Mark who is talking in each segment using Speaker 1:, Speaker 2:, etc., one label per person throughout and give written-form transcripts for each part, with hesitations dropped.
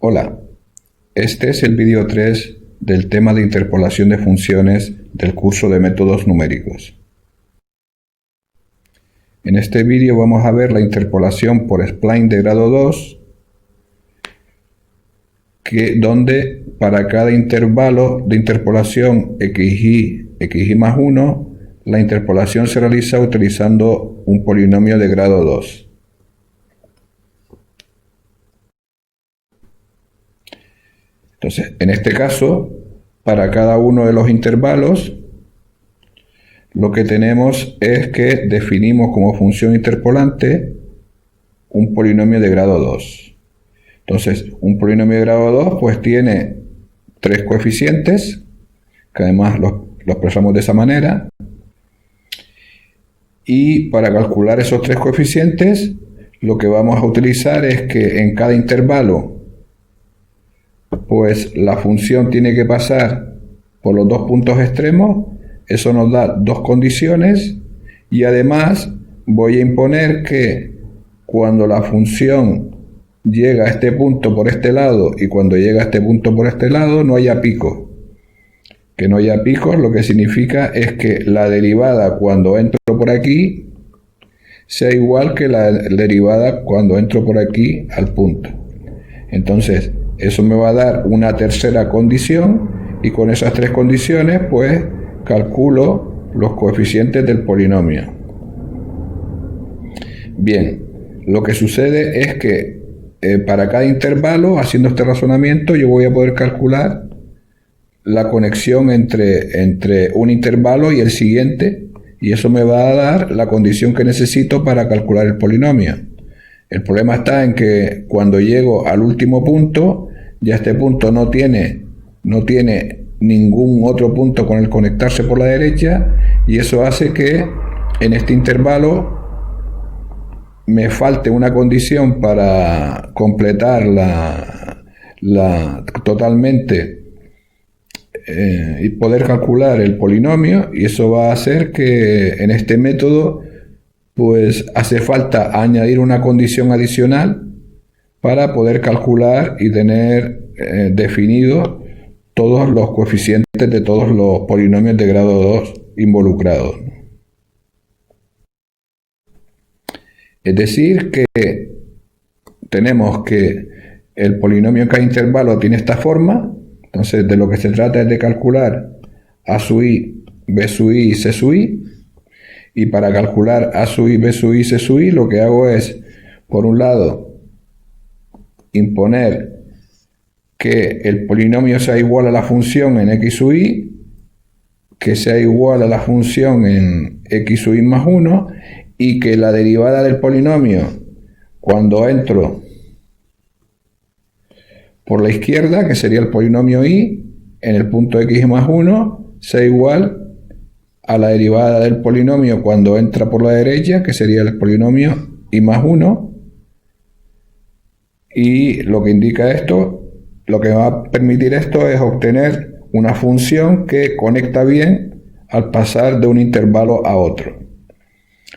Speaker 1: Hola, este es el vídeo 3 del tema de interpolación de funciones del curso de métodos numéricos. En este vídeo vamos a ver la interpolación por spline de grado 2, donde para cada intervalo de interpolación xy más 1, la interpolación se realiza utilizando un polinomio de grado 2. Entonces, en este caso, para cada uno de los intervalos, lo que tenemos es que definimos como función interpolante un polinomio de grado 2. Entonces, un polinomio de grado 2 pues tiene tres coeficientes, que además los expresamos de esa manera. Y para calcular esos tres coeficientes, lo que vamos a utilizar es que en cada intervalo pues la función tiene que pasar por los dos puntos extremos. Eso nos da dos condiciones y además voy a imponer que cuando la función llega a este punto por este lado y cuando llega a este punto por este lado no haya picos. Que no haya picos lo que significa es que la derivada cuando entro por aquí sea igual que la derivada cuando entro por aquí al punto. Entonces, eso me va a dar una tercera condición y con esas tres condiciones pues calculo los coeficientes del polinomio. Bien, lo que sucede es que para cada intervalo, haciendo este razonamiento, yo voy a poder calcular la conexión entre un intervalo y el siguiente, y eso me va a dar la condición que necesito para calcular el polinomio. El problema está en que cuando llego al último punto, ya este punto no tiene ningún otro punto con el conectarse por la derecha, y eso hace que en este intervalo me falte una condición para completar totalmente y poder calcular el polinomio, y eso va a hacer que en este método pues hace falta añadir una condición adicional para poder calcular y tener definidos todos los coeficientes de todos los polinomios de grado 2 involucrados. Es decir, que tenemos que el polinomio en cada intervalo tiene esta forma. Entonces, de lo que se trata es de calcular a sub i, b sub i y c sub i. Y para calcular a sub i, b sub i y c sub i, lo que hago es, por un lado, imponer que el polinomio sea igual a la función en x sub i, que sea igual a la función en x sub i más 1, y que la derivada del polinomio, cuando entro por la izquierda, que sería el polinomio i, en el punto x más 1, sea igual a la derivada del polinomio cuando entra por la derecha, que sería el polinomio i más 1. Y lo que indica esto, lo que va a permitir esto es obtener una función que conecta bien al pasar de un intervalo a otro.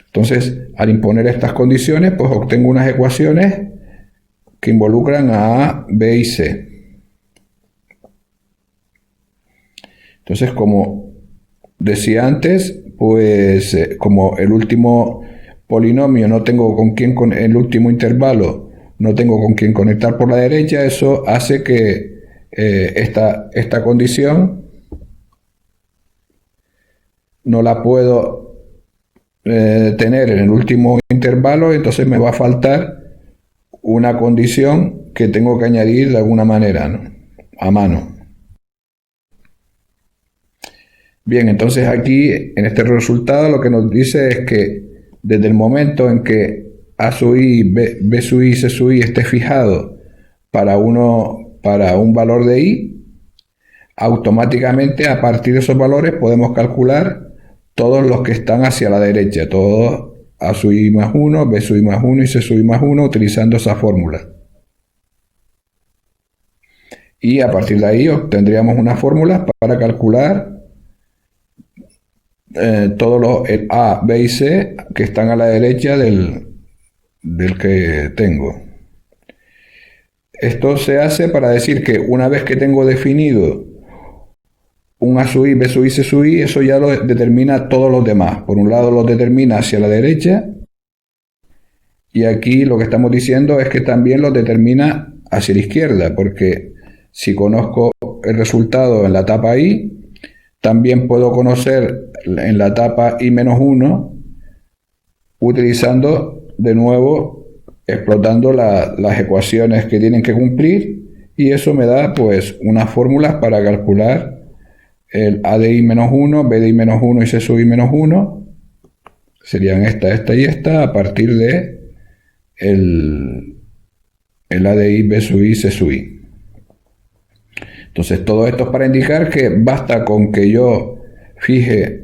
Speaker 1: Entonces, al imponer estas condiciones, pues obtengo unas ecuaciones que involucran a B y C. Entonces, como decía antes, pues como el último polinomio no tengo con quién, con el último intervalo no tengo con quién conectar por la derecha, eso hace que esta condición no la puedo tener en el último intervalo, entonces me va a faltar una condición que tengo que añadir de alguna manera, ¿no? A mano. Bien, entonces aquí en este resultado lo que nos dice es que desde el momento en que a sub i, b sub i y c sub i esté fijado para un valor de i, automáticamente a partir de esos valores podemos calcular todos los que están hacia la derecha, todos a sub i más 1, b sub i más 1 y c sub i más 1 utilizando esa fórmula. Y a partir de ahí obtendríamos unas fórmulas para calcular todos los a, b y c que están a la derecha del que tengo. Esto se hace para decir que una vez que tengo definido un A sub i, B sub i, C sub i, eso ya lo determina todos los demás. Por un lado lo determina hacia la derecha, y aquí lo que estamos diciendo es que también lo determina hacia la izquierda, porque si conozco el resultado en la etapa i, también puedo conocer en la etapa i-1, utilizando de nuevo, explotando las ecuaciones que tienen que cumplir, y eso me da pues unas fórmulas para calcular el A de i-1, B de i-1 y C sub i-1, serían esta y esta, a partir de el A de i, B sub i, C sub i. Entonces todo esto es para indicar que basta con que yo fije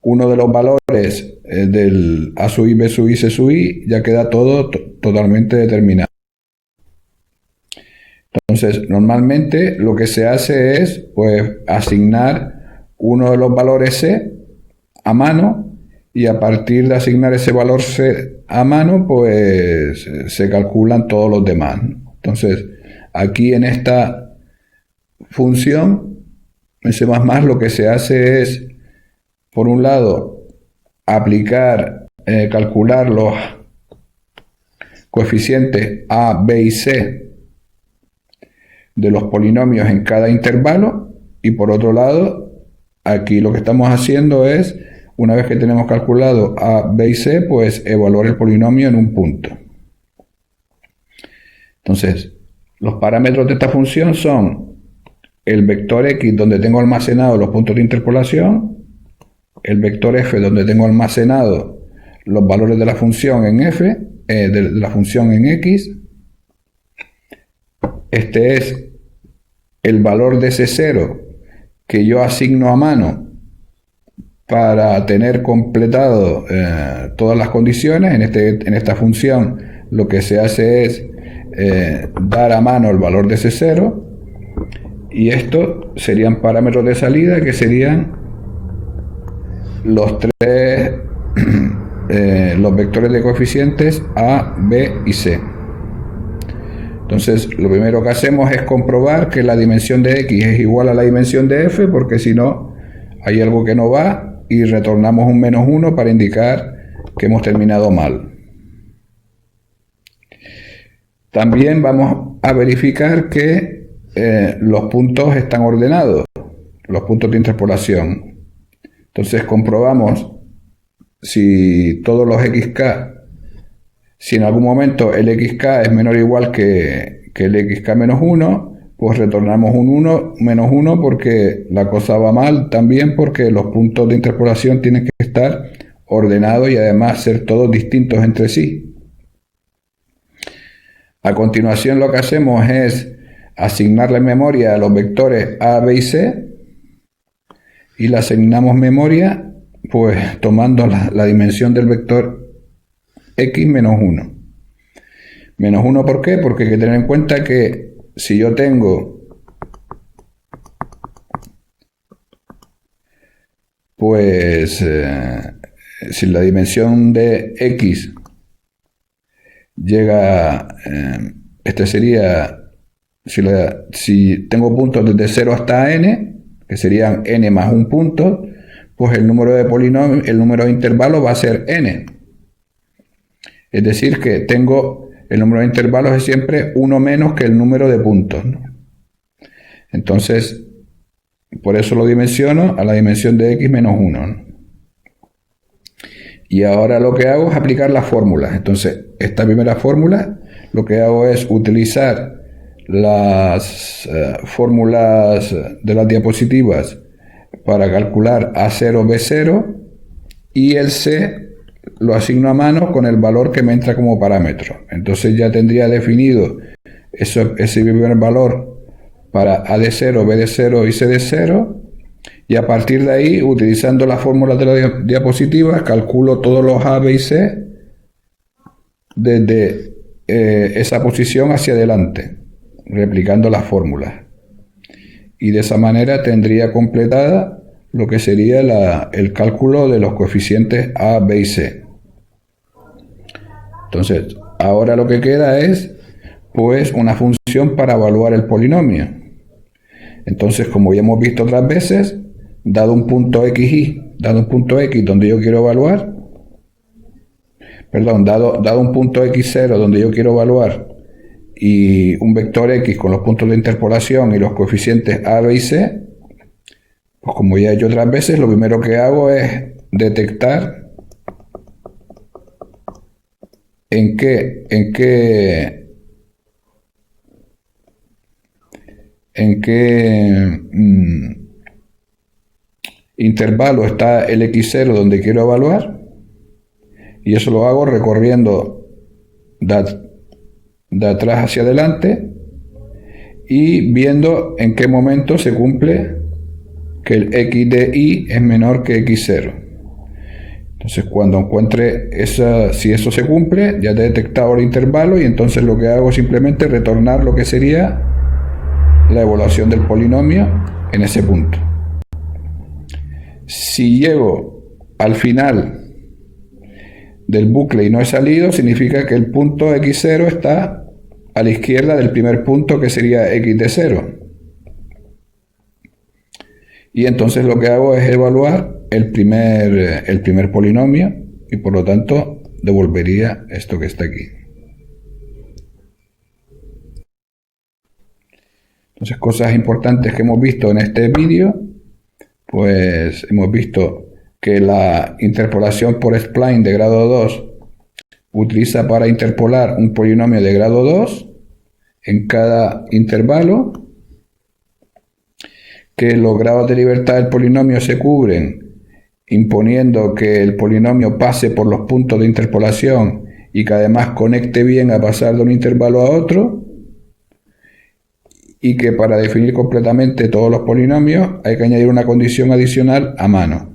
Speaker 1: uno de los valores del A sub i, B sub i, C sub i, ya queda todo totalmente determinado. Entonces, normalmente lo que se hace es pues asignar uno de los valores C a mano, y a partir de asignar ese valor C a mano, pues se calculan todos los demás. Entonces, aquí en esta función, en C++, lo que se hace es, por un lado, calcular los coeficientes A, B y C de los polinomios en cada intervalo, y por otro lado, aquí lo que estamos haciendo es, una vez que tenemos calculado A, B y C, pues evaluar el polinomio en un punto. Entonces, los parámetros de esta función son el vector X, donde tengo almacenado los puntos de interpolación, el vector F, donde tengo almacenado los valores de la función en F, de la función en X. Este es el valor de C0 que yo asigno a mano para tener completado todas las condiciones. En esta función lo que se hace es dar a mano el valor de C0, y estos serían parámetros de salida, que serían los los vectores de coeficientes A, B y C. Entonces, lo primero que hacemos es comprobar que la dimensión de X es igual a la dimensión de F, porque si no, hay algo que no va, y retornamos un -1 para indicar que hemos terminado mal. También vamos a verificar que los puntos están ordenados, los puntos de interpolación. Entonces comprobamos si todos los xk, si en algún momento el xk es menor o igual que el xk menos 1, pues retornamos un 1, menos 1, porque la cosa va mal también, porque los puntos de interpolación tienen que estar ordenados y además ser todos distintos entre sí. A continuación lo que hacemos es asignarle memoria a los vectores A, B y C, y le asignamos memoria pues tomando la dimensión del vector X menos 1. Menos 1, ¿por qué? Porque hay que tener en cuenta que si yo tengo pues si la dimensión de X llega, este sería, si tengo puntos desde 0 hasta n, que serían n más un punto, pues el número de polinomios, el número de intervalos va a ser n. Es decir, que tengo el número de intervalos es siempre 1 menos que el número de puntos, ¿no? Entonces, por eso lo dimensiono a la dimensión de X menos 1, ¿no? Y ahora lo que hago es aplicar las fórmulas. Entonces, esta primera fórmula, lo que hago es utilizar las fórmulas de las diapositivas para calcular A0, B0, y el C lo asigno a mano con el valor que me entra como parámetro. Entonces ya tendría definido ese primer valor para A de 0, B de 0 y C de 0, y a partir de ahí, utilizando las fórmulas de las diapositivas, calculo todos los A, B y C desde esa posición hacia adelante, replicando las fórmulas. Y de esa manera tendría completada lo que sería el cálculo de los coeficientes A, B y C. Entonces, Ahora lo que queda es pues una función para evaluar el polinomio. Entonces, como ya hemos visto otras veces, dado un punto xy, dado un punto x donde yo quiero evaluar, perdón, dado un punto x0 donde yo quiero evaluar y un vector x con los puntos de interpolación y los coeficientes a, b y c, pues como ya he hecho otras veces, lo primero que hago es detectar en qué intervalo está el x0 donde quiero evaluar, y eso lo hago recorriendo de atrás hacia adelante y viendo en qué momento se cumple que el x de y es menor que x0. Entonces, cuando encuentre si eso se cumple, ya he detectado el intervalo, y entonces lo que hago es simplemente retornar lo que sería la evaluación del polinomio en ese punto. Si llego al final del bucle y no he salido, significa que el punto x0 está a la izquierda del primer punto, que sería x de 0. Y entonces lo que hago es evaluar el primer polinomio, y por lo tanto devolvería esto que está aquí. Entonces, cosas importantes que hemos visto en este vídeo, pues hemos visto que la interpolación por spline de grado 2 utiliza para interpolar un polinomio de grado 2 en cada intervalo, que los grados de libertad del polinomio se cubren imponiendo que el polinomio pase por los puntos de interpolación y que además conecte bien a pasar de un intervalo a otro, y que para definir completamente todos los polinomios hay que añadir una condición adicional a mano.